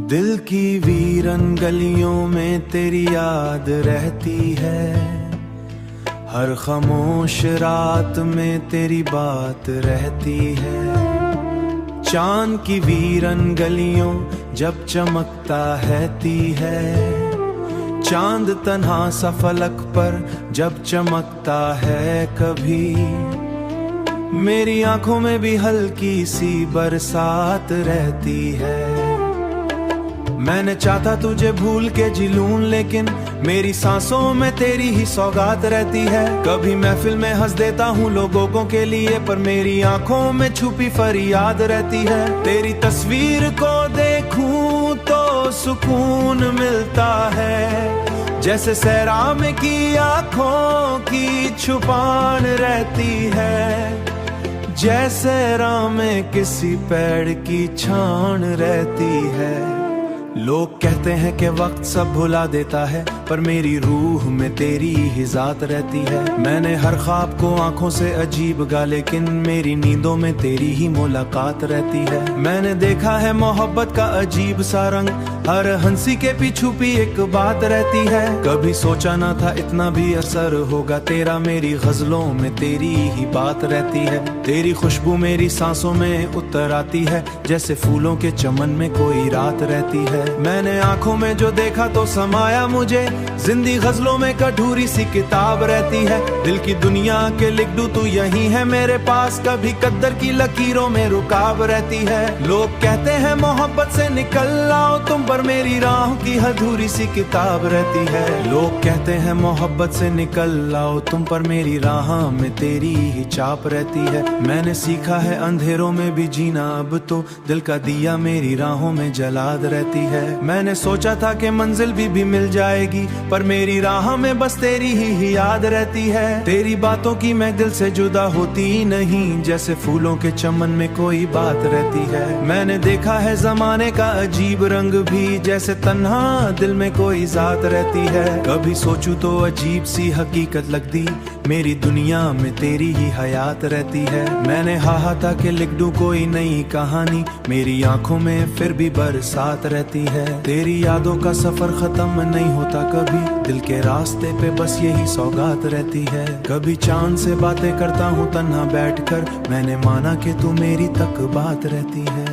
दिल की वीरन गलियों में तेरी याद रहती है, हर खामोश रात में तेरी बात रहती है। चांद की वीरन गलियों जब चमकता रहती है, चांद तन्हा सा फलक पर जब चमकता है कभी, मेरी आंखों में भी हल्की सी बरसात रहती है। मैंने चाहता तुझे भूल के जी लूं, लेकिन मेरी सांसों में तेरी ही सौगात रहती है। कभी महफिल में हंस देता हूँ लोगों के लिए, पर मेरी आंखों में छुपी फरियाद रहती है। तेरी तस्वीर को देखूं तो सुकून मिलता है, जैसे सहरा में की आंखों की छुपान रहती है, जैसे राह में किसी पेड़ की छान रहती है। लोग कहते हैं कि वक्त सब भुला देता है, पर मेरी रूह में तेरी ही जात रहती है। मैंने हर ख्वाब को आंखों से अजीब गा, लेकिन मेरी नींदों में तेरी ही मुलाकात रहती है। मैंने देखा है मोहब्बत का अजीब सा रंग, हर हंसी के पीछू भी एक बात रहती है। कभी सोचा ना था इतना भी असर होगा तेरा, मेरी गजलों में तेरी ही बात रहती है। तेरी खुशबू मेरी सांसों में उतर आती है, जैसे फूलों के चमन में कोई रात रहती है। मैंने आंखों में जो देखा तो समाया मुझे, जिंदगी गजलों में कटोरी सी किताब रहती है। दिल की दुनिया के लिख दूं तू यही है मेरे पास, कभी कद्दर की लकीरों में रुकाव रहती है। लोग कहते हैं मोहब्बत से निकल आओ तुम, पर मेरी राह की अधूरी सी किताब रहती है। लोग कहते हैं मोहब्बत से निकल आओ तुम, पर मेरी राह में तेरी ही छाप रहती है। मैंने सीखा है अंधेरों में भी जीना, अब तो दिल का दिया मेरी राहों में जलाद रहती है। मैंने सोचा था कि मंजिल भी मिल जाएगी, पर मेरी राह में बस तेरी ही याद रहती है। तेरी बातों की मैं दिल से जुदा होती नहीं, जैसे फूलों के चमन में कोई बात रहती है। मैंने देखा है जमाने का अजीब रंग भी, जैसे तन्हा दिल में कोई जात रहती है। कभी सोचूं तो अजीब सी हकीकत लगती, मेरी दुनिया में तेरी ही हयात रहती है। मैंने था कि लिख दूं कोई नई कहानी, मेरी आंखों में फिर भी बरसात रहती है। तेरी यादों का सफर खत्म नहीं होता कभी, दिल के रास्ते पे बस यही सौगात रहती है। कभी चांद से बातें करता हूँ तन्हा बैठकर, मैंने माना कि तू मेरी तक बात रहती है।